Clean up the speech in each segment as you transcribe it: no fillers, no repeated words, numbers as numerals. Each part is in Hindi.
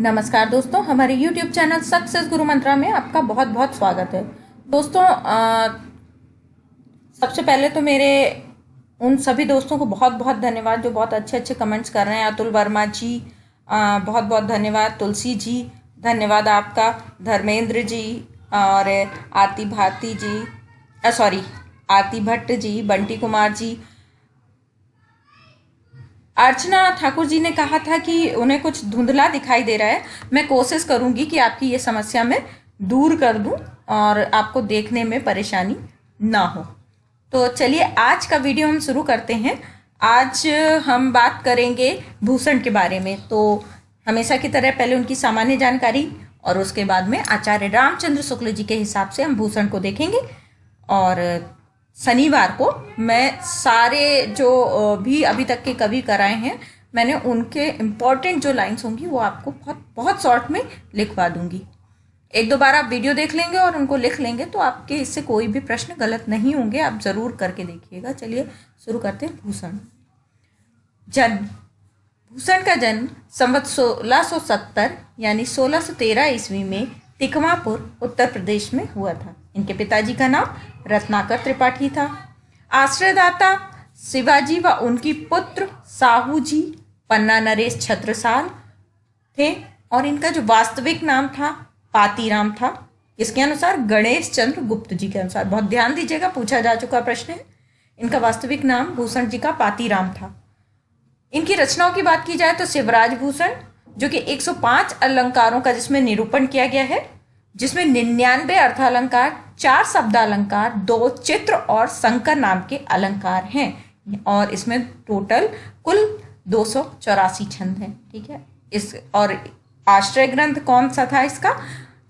नमस्कार दोस्तों, हमारे YouTube चैनल सक्सेस गुरु मंत्रा में आपका बहुत बहुत स्वागत है। दोस्तों, सबसे पहले तो मेरे उन सभी दोस्तों को बहुत बहुत धन्यवाद जो बहुत अच्छे अच्छे कमेंट्स कर रहे हैं। अतुल वर्मा जी, बहुत बहुत धन्यवाद। तुलसी जी, धन्यवाद आपका। धर्मेंद्र जी और आरती भारती जी, आरती भट्ट जी, बंटी कुमार जी। अर्चना ठाकुर जी ने कहा था कि उन्हें कुछ धुंधला दिखाई दे रहा है। मैं कोशिश करूंगी कि आपकी ये समस्या मैं दूर कर दूं और आपको देखने में परेशानी ना हो। तो चलिए आज का वीडियो हम शुरू करते हैं। आज हम बात करेंगे भूषण के बारे में। तो हमेशा की तरह पहले उनकी सामान्य जानकारी और उसके बाद में आचार्य रामचंद्र शुक्ल जी के हिसाब से हम भूषण को देखेंगे। और शनिवार को मैं सारे जो भी अभी तक के कवि कराए हैं, मैंने उनके इम्पोर्टेंट जो लाइन्स होंगी वो आपको बहुत बहुत शॉर्ट में लिखवा दूंगी। एक दो बार आप वीडियो देख लेंगे और उनको लिख लेंगे तो आपके इससे कोई भी प्रश्न गलत नहीं होंगे। आप जरूर करके देखिएगा। चलिए शुरू करते हैं। भूषण जन्म। भूषण का जन्म संवत 1670 यानी 1613 ईस्वी में तिकमापुर उत्तर प्रदेश में हुआ था। इनके पिताजी का नाम रत्नाकर त्रिपाठी था। आश्रयदाता शिवाजी व उनकी पुत्र साहू जी पन्ना नरेश छत्रसाल थे और इनका जो वास्तविक नाम था पातीराम था। इसके अनुसार गणेश चंद्र गुप्त जी के अनुसार, बहुत ध्यान दीजिएगा, पूछा जा चुका प्रश्न है। इनका वास्तविक नाम भूषण जी का पातीराम था। इनकी रचनाओं की बात की जाए तो शिवराज भूषण, जो कि 105 अलंकारों का जिसमें निरूपण किया गया है, जिसमें 99 अर्थालंकार, 4 शब्दालंकार, 2 चित्र और संकर नाम के अलंकार हैं और इसमें टोटल कुल 284 छंद हैं। ठीक है। इस और आश्रय ग्रंथ कौन सा था इसका?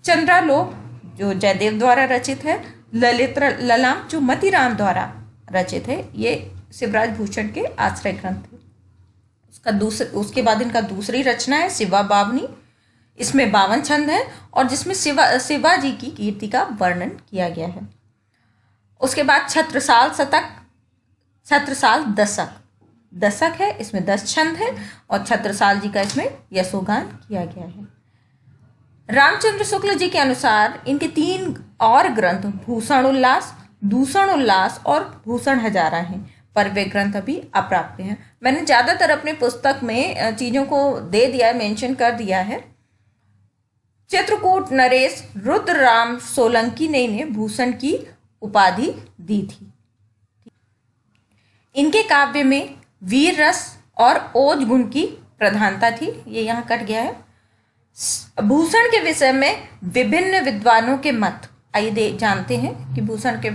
चंद्रालोक जो जयदेव द्वारा रचित है, ललित ललाम जो मतीराम द्वारा रचित है। ये शिवराज भूषण के आश्रय ग्रंथ थे। उसके बाद इनका दूसरी रचना है शिवा बावनी। इसमें 52 छंद हैं और जिसमें शिवाजी की कीर्ति का वर्णन किया गया है। उसके बाद छत्रसाल शतक, छत्रसाल दशक है, इसमें 10 छंद हैं और छत्रसाल जी का इसमें यशोगान किया गया है। रामचंद्र शुक्ल जी के अनुसार इनके 3 और ग्रंथ भूषण उल्लास, दूषण उल्लास और भूषण हजारा हैं, पर वे ग्रंथ अभी अप्राप्य हैं। मैंने ज़्यादातर अपने पुस्तक में चीज़ों को दे दिया है, मेंशन कर दिया है। चित्रकूट नरेश रुद्रराम सोलंकी ने इन्हें भूषण की उपाधि दी थी। इनके काव्य में वीर रस और ओज गुण की प्रधानता थी। ये यहाँ कट गया है। भूषण के विषय में विभिन्न विद्वानों के मत, आइए जानते हैं कि भूषण के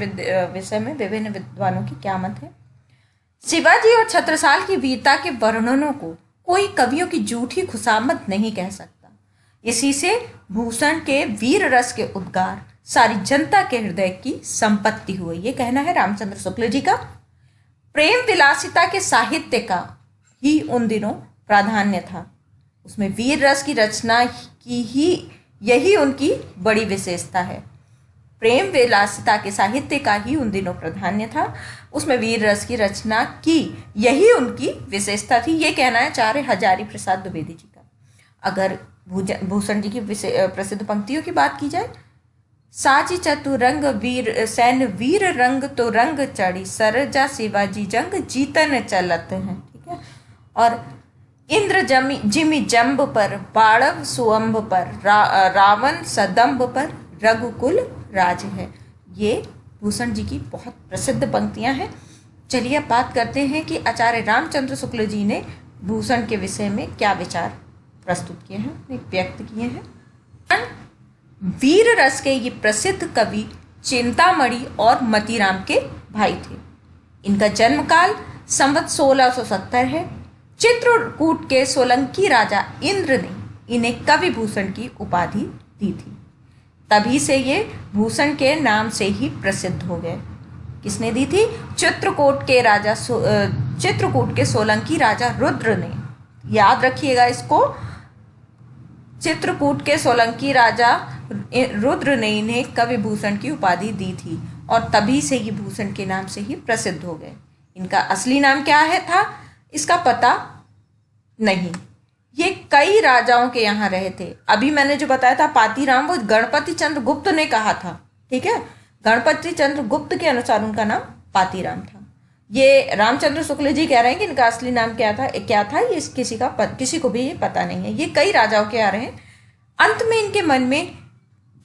विषय में विभिन्न विद्वानों की क्या मत है। शिवाजी और छत्रसाल की वीरता के वर्णनों को कोई कवियों की झूठी खुशामद नहीं कह सकता। इसी से भूषण के वीर रस के उद्गार सारी जनता के हृदय की संपत्ति हुए। ये कहना है रामचंद्र शुक्ल जी का। प्रेम विलासिता के साहित्य का ही उन दिनों प्राधान्य था। उसमें वीर रस की रचना की ही यही उनकी बड़ी विशेषता है। प्रेम विलासिता के साहित्य का ही उन दिनों प्राधान्य था। उसमें वीर रस की रचना की यही उनकी विशेषता थी। ये कहना है आचार्य हजारी प्रसाद द्विवेदी जी का। अगर भूषण जी की प्रसिद्ध पंक्तियों की बात की जाए, साची चतुरंग वीर सैन्य वीर रंग तो रंग चढ़ी सरजा शिवाजी जंग जीतन चलत है। ठीक है। और इंद्र जिमि जम्ब पर बाड़व सुअंब पर रावण सदम्ब पर रघुकुल राज है। ये भूषण जी की बहुत प्रसिद्ध पंक्तियां हैं। चलिए अब बात करते हैं कि आचार्य रामचंद्र शुक्ल जी ने भूषण के विषय में क्या विचार प्रस्तुत किए हैं, व्यक्त किए हैं। वीर रस के ये प्रसिद्ध कवि चिंतामणि और मतीराम के भाई थे। इनका जन्म काल संवत 1670 है। चित्रकूट के सोलंकी राजा इंद्र ने इन्हें कवि भूषण की उपाधि दी थी। तभी से ये भूषण के नाम से ही प्रसिद्ध हो गए। किसने दी थी? चित्रकूट के सोलंकी राजा रुद्र ने। याद रखिएगा इसको, चित्रकूट के सोलंकी राजा रुद्र ने इन्हें कवि भूषण की उपाधि दी थी और तभी से ये भूषण के नाम से ही प्रसिद्ध हो गए। इनका असली नाम क्या है था इसका पता नहीं। ये कई राजाओं के यहाँ रहे थे। अभी मैंने जो बताया था पातीराम, वो गणपति चंद्र गुप्त ने कहा था, ठीक है। गणपति चंद्र गुप्त के अनुसार उनका नाम पातीराम था। ये रामचंद्र शुक्ल जी कह रहे हैं कि इनका असली नाम क्या था ये किसी को भी ये पता नहीं है। ये कई राजाओं के आ रहे हैं। अंत में इनके मन में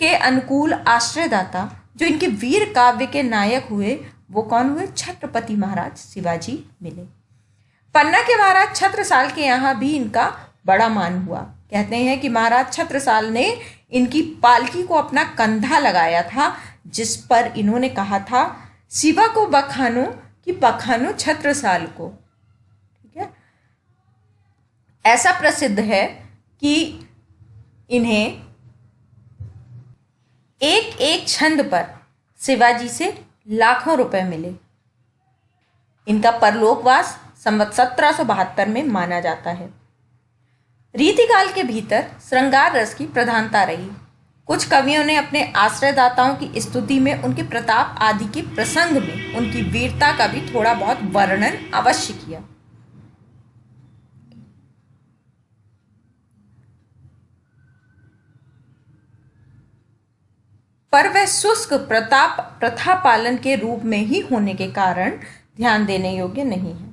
के अनुकूल आश्रयदाता जो इनके वीर काव्य के नायक हुए, वो कौन हुए? छत्रपति महाराज शिवाजी मिले। पन्ना के महाराज छत्रसाल के यहाँ भी इनका बड़ा मान हुआ। कहते हैं कि महाराज छत्रसाल ने इनकी पालकी को अपना कंधा लगाया था, जिस पर इन्होंने कहा था, शिवा को बखानो कि बखानो छत्रसाल को। ठीक है, ऐसा प्रसिद्ध है कि इन्हें एक एक छंद पर शिवाजी से लाखों रुपए मिले। इनका परलोकवास संवत 1772 में माना जाता है। रीतिकाल के भीतर श्रृंगार रस की प्रधानता रही। कुछ कवियों ने अपने आश्रयदाताओं की स्तुति में उनके प्रताप आदि के प्रसंग में उनकी वीरता का भी थोड़ा बहुत वर्णन अवश्य किया। पर वह शुष्क प्रताप प्रथा पालन के रूप में ही होने के कारण ध्यान देने योग्य नहीं है।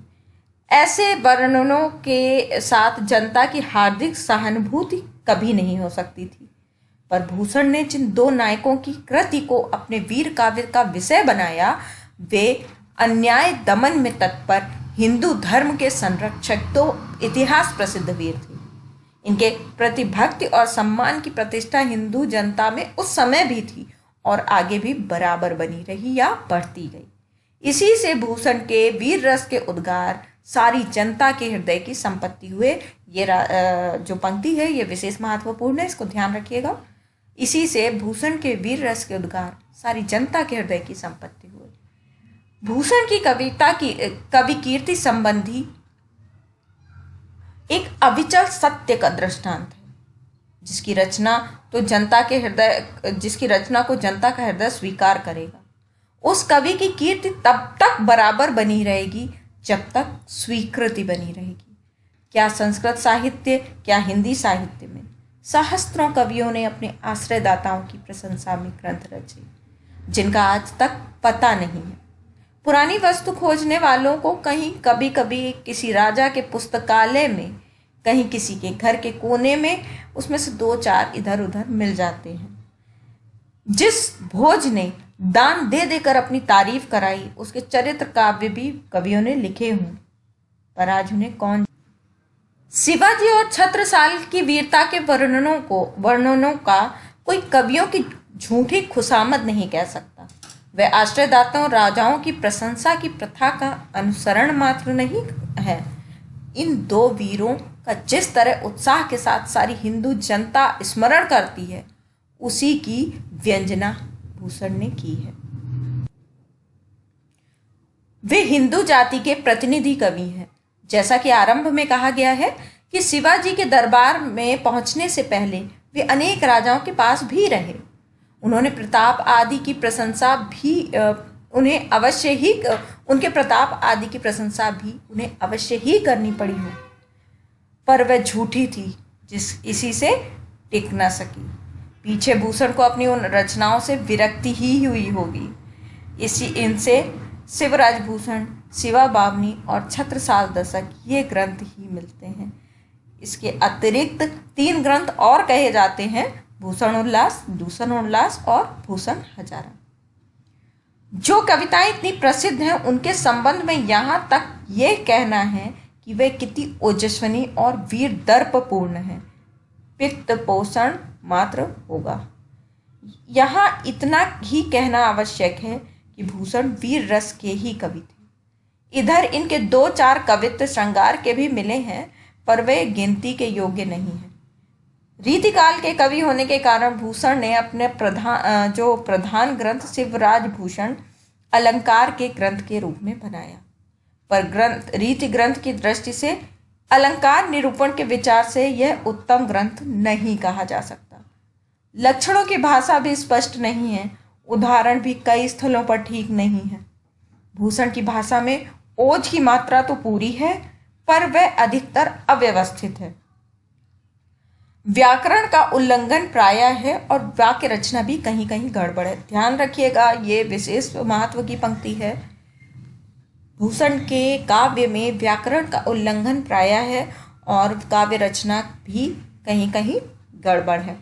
ऐसे वर्णनों के साथ जनता की हार्दिक सहानुभूति कभी नहीं हो सकती थी। पर भूषण ने जिन दो नायकों की कृति को अपने वीर काव्य का विषय बनाया, वे अन्याय दमन में तत्पर हिंदू धर्म के संरक्षक तो इतिहास प्रसिद्ध वीर थे। इनके प्रति भक्ति और सम्मान की प्रतिष्ठा हिंदू जनता में उस समय भी थी और आगे भी बराबर बनी रही या बढ़ती गई। इसी से भूषण के वीर रस के उद्गार सारी जनता के हृदय की संपत्ति हुए। ये जो पंक्ति है ये विशेष महत्वपूर्ण है, इसको ध्यान रखिएगा। इसी से भूषण के वीर रस के उद्गार सारी जनता के हृदय की संपत्ति हुए। भूषण की कविता की कवि कीर्ति संबंधी एक अविचल सत्य का दृष्टांत है, जिसकी रचना को जनता का हृदय स्वीकार करेगा। उस कवि की कीर्ति तब तक बराबर बनी रहेगी जब तक स्वीकृति बनी रहेगी। क्या संस्कृत साहित्य, क्या हिंदी साहित्य में सहस्त्रों कवियों ने अपने आश्रयदाताओं की प्रशंसा में ग्रंथ रचे, जिनका आज तक पता नहीं है। पुरानी वस्तु खोजने वालों को कहीं कभी कभी किसी राजा के पुस्तकालय में, कहीं किसी के घर के कोने में उसमें से 2-4 इधर उधर मिल जाते हैं। जिस भोज ने दान दे देकर अपनी तारीफ कराई, उसके चरित्र काव्य भी कवियों ने लिखे हों, पर आज उन्हें कौन। शिवाजी और छत्रसाल की वीरता के वर्णनों का कोई कवियों की झूठी खुशामद नहीं कह सकता। वे आश्रयदाताओं राजाओं की प्रशंसा की प्रथा का अनुसरण मात्र नहीं है। इन दो वीरों का जिस तरह उत्साह के साथ सारी हिंदू जनता स्मरण करती है, उसी की व्यंजना भूषण ने की है। वे हिंदू जाति के प्रतिनिधि कवि हैं। जैसा कि आरंभ में कहा गया है कि शिवाजी के दरबार में पहुंचने से पहले वे अनेक राजाओं के पास भी रहे। उन्होंने प्रताप आदि की प्रशंसा भी उन्हें अवश्य ही करनी पड़ी हो, पर वह झूठी थी इसी से टिक न सकी। पीछे भूषण को अपनी उन रचनाओं से विरक्ति ही हुई होगी। इनसे शिवराज भूषण, शिवा बावनी और छत्रसाल दशक ये ग्रंथ ही मिलते हैं। इसके अतिरिक्त 3 ग्रंथ और कहे जाते हैं, भूषण उल्लास, दूषण उल्लास और भूषण हजारा। जो कविताएं इतनी प्रसिद्ध हैं, उनके संबंध में यहाँ तक ये कहना है कि वे कितनी ओजस्विनी और वीर दर्पपूर्ण हैं। पित्त पोषण मात्र होगा। यहाँ इतना ही कहना आवश्यक है कि भूषण वीर रस के ही कवि थे। इधर इनके 2-4 कवित्व श्रृंगार के भी मिले हैं, पर वे गिनती के योग्य नहीं हैं। रीतिकाल के कवि होने के कारण भूषण ने अपने प्रधान ग्रंथ शिवराज भूषण अलंकार के ग्रंथ के रूप में बनाया। पर रीति ग्रंथ की दृष्टि से, अलंकार निरूपण के विचार से यह उत्तम ग्रंथ नहीं कहा जा सकता। लक्षणों की भाषा भी स्पष्ट नहीं है, उदाहरण भी कई स्थलों पर ठीक नहीं है। भूषण की भाषा में ओज की मात्रा तो पूरी है, पर वह अधिकतर अव्यवस्थित है। व्याकरण का उल्लंघन प्रायः है और वाक्य रचना भी कहीं कहीं गड़बड़ है। ध्यान रखिएगा, ये विशेष महत्व की पंक्ति है। भूषण के काव्य में व्याकरण का उल्लंघन प्रायः है और काव्य रचना भी कहीं कहीं गड़बड़ है।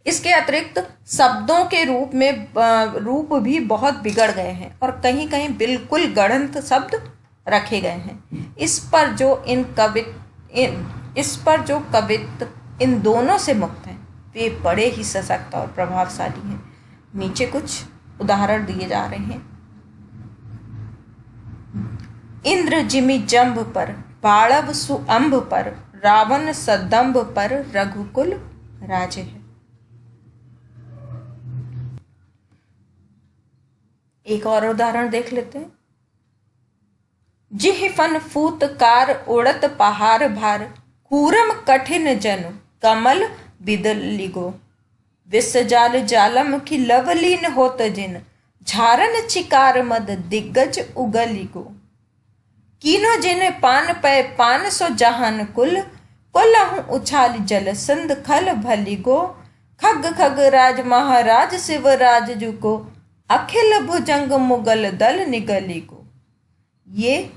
इसके अतिरिक्त शब्दों के रूप भी बहुत बिगड़ गए हैं और कहीं कहीं बिल्कुल गढ़ंत शब्द रखे गए हैं। इस पर जो कवित्व इन दोनों से मुक्त हैं, वे बड़े ही सशक्त और प्रभावशाली हैं। नीचे कुछ उदाहरण दिए जा रहे हैं। इंद्र जिमि जंभ पर, बाड़व सुअंभ पर, रावण सदंभ पर, रघुकुल राज है। एक और उदाहरण देख लेते हैं। जिह फन फूत कार उड़त पहाड़ भार, कूरम कठिन जन कमल बिदलिगो, विष जाल जालम की लवलीन होत जिन, झारन चिकार मद दिग्गज उगलिगो, कीनो जिन पान पै पान सो जहान कुल, कोलहु उछाल जल संध खल भलिगो, खग खग राज महाराज शिवराज जुको, अखिल भुजंग मुगल दल निगली को। ये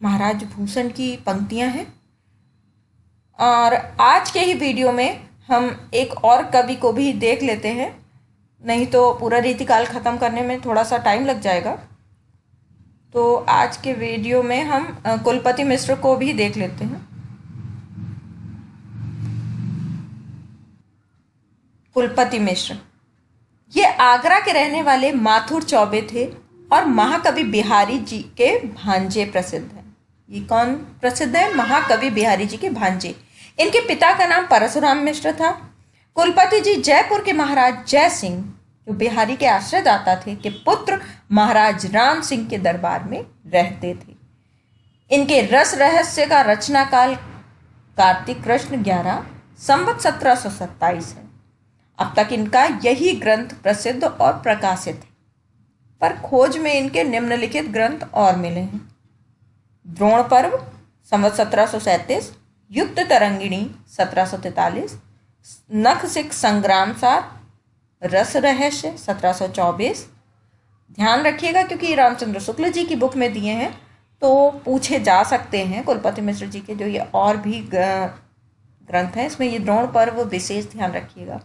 महाराज भूषण की पंक्तियां हैं। और आज के ही वीडियो में हम एक और कवि को भी देख लेते हैं, नहीं तो पूरा रीतिकाल खत्म करने में थोड़ा सा टाइम लग जाएगा। तो आज के वीडियो में हम कुलपति मिश्र को भी देख लेते हैं। कुलपति मिश्र ये आगरा के रहने वाले माथुर चौबे थे और महाकवि बिहारी जी के भांजे प्रसिद्ध हैं। ये कौन प्रसिद्ध है? महाकवि बिहारी जी के भांजे। इनके पिता का नाम परशुराम मिश्र था। कुलपति जी जयपुर के महाराज जय सिंह, जो बिहारी के आश्रयदाता थे, के पुत्र महाराज राम सिंह के दरबार में रहते थे। इनके रस रहस्य का रचना काल कार्तिक कृष्ण 11 संवत 1727 है। अब तक इनका यही ग्रंथ प्रसिद्ध और प्रकाशित है, पर खोज में इनके निम्नलिखित ग्रंथ और मिले हैं। द्रोण पर्व संवत 1737, युक्त तरंगिणी 1743, नख सिख संग्राम सार, रस रहस्य 1724। ध्यान रखिएगा क्योंकि रामचंद्र शुक्ल जी की बुक में दिए हैं तो पूछे जा सकते हैं। कुलपति मिश्र जी के जो ये और भी ग्रंथ हैं, इसमें ये द्रोण पर्व विशेष ध्यान रखिएगा।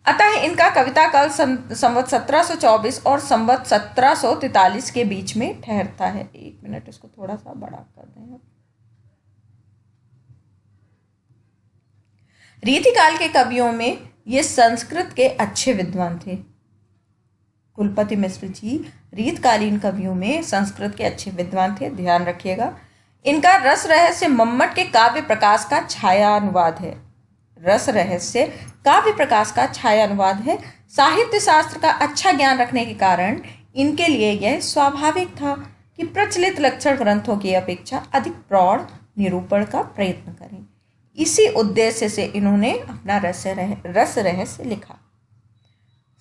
अतः इनका कविता काल संवत 1724 और संवत 1743 के बीच में ठहरता है। एक मिनट, इसको थोड़ा सा बड़ा कर दें। रीतिकाल के कवियों में ये संस्कृत के अच्छे विद्वान थे। कुलपति मिश्र जी रीतकालीन कवियों में संस्कृत के अच्छे विद्वान थे, ध्यान रखिएगा। इनका रस रहस्य मम्मट के काव्य प्रकाश का छाया अनुवाद है। रस रहस्य काव्य प्रकाश का छाया अनुवाद है। साहित्य शास्त्र का अच्छा ज्ञान रखने के कारण इनके लिए यह स्वाभाविक था कि प्रचलित लक्षण ग्रंथों की अपेक्षा अधिक प्रौढ़ निरूपण का प्रयत्न करें। इसी उद्देश्य से इन्होंने अपना रस रहस्य लिखा।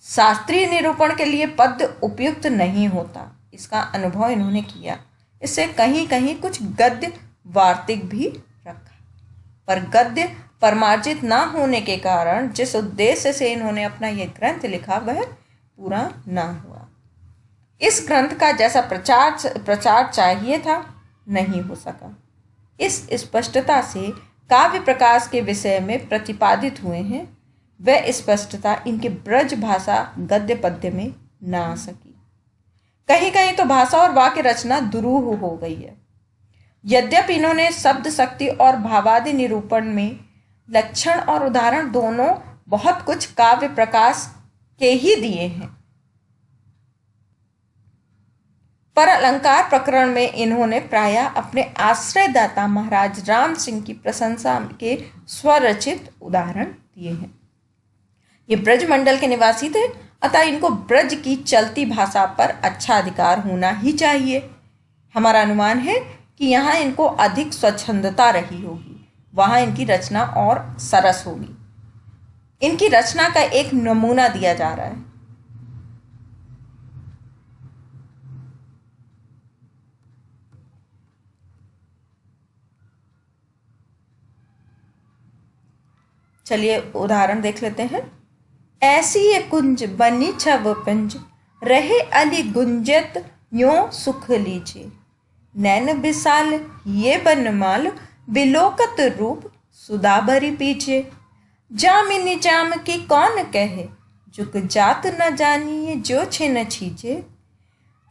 शास्त्रीय निरूपण के लिए पद्य उपयुक्त नहीं होता, इसका अनुभव इन्होंने किया। इससे कहीं कहीं कुछ गद्य वार्तिक भी रखा, पर गद्य परमार्जित ना होने के कारण जिस उद्देश्य से इन्होंने अपना यह ग्रंथ लिखा वह पूरा ना हुआ। इस ग्रंथ का जैसा प्रचार चाहिए था नहीं हो सका। इस स्पष्टता से काव्य प्रकाश के विषय में प्रतिपादित हुए हैं, वह स्पष्टता इनके ब्रज भाषा गद्य पद्य में न आ सकी। कहीं कहीं तो भाषा और वाक्य रचना दुरूह हो गई है। यद्यपि इन्होंने शब्द शक्ति और भावादि निरूपण में लक्षण और उदाहरण दोनों बहुत कुछ काव्य प्रकाश के ही दिए हैं, पर अलंकार प्रकरण में इन्होंने प्रायः अपने आश्रयदाता महाराज राम सिंह की प्रशंसा के स्वरचित उदाहरण दिए हैं। ये ब्रजमंडल के निवासी थे, अतः इनको ब्रज की चलती भाषा पर अच्छा अधिकार होना ही चाहिए। हमारा अनुमान है कि यहाँ इनको अधिक स्वच्छंदता रही होगी, वहाँ इनकी रचना और सरस होगी। इनकी रचना का एक नमूना दिया जा रहा है। चलिए उदाहरण देख लेते हैं। ऐसी ये कुंज बनी छव पिंज, रहे अली गुंजत यों सुख लीजिए। नैन विशाल ये बनमाल, बिलोकत रूप सुधा भरी पीछे। जामिनी जाम की कौन कहे, जुग जात न जानिए जो छिन छीजे।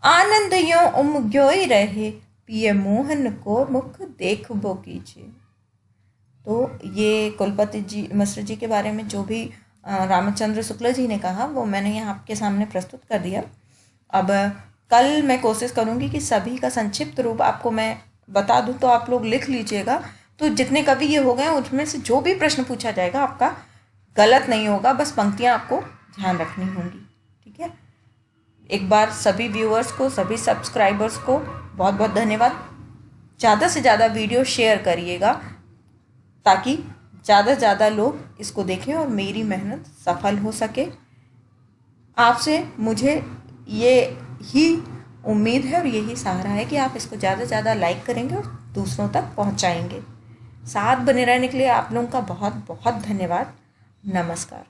आनंद यों उमग्योई रहे, पिय मोहन को मुख देखबो कीजिए। तो ये कुलपति जी मिश्र जी के बारे में जो भी रामचंद्र शुक्ल जी ने कहा वो मैंने यहाँ आपके सामने प्रस्तुत कर दिया। अब कल मैं कोशिश करूँगी कि सभी का संक्षिप्त रूप आपको मैं बता दूँ, तो आप लोग लिख लीजिएगा। तो जितने कवि ये हो गए उसमें से जो भी प्रश्न पूछा जाएगा आपका गलत नहीं होगा, बस पंक्तियाँ आपको ध्यान रखनी होंगी। ठीक है, एक बार सभी व्यूअर्स को, सभी सब्सक्राइबर्स को बहुत बहुत धन्यवाद। ज़्यादा से ज़्यादा वीडियो शेयर करिएगा ताकि ज़्यादा से ज़्यादा लोग इसको देखें और मेरी मेहनत सफल हो सके। आपसे मुझे ये ही उम्मीद है और यही सहारा है कि आप इसको ज़्यादा से ज़्यादा लाइक करेंगे और दूसरों तक पहुंचाएंगे। साथ बने रहने के लिए आप लोगों का बहुत बहुत धन्यवाद। नमस्कार।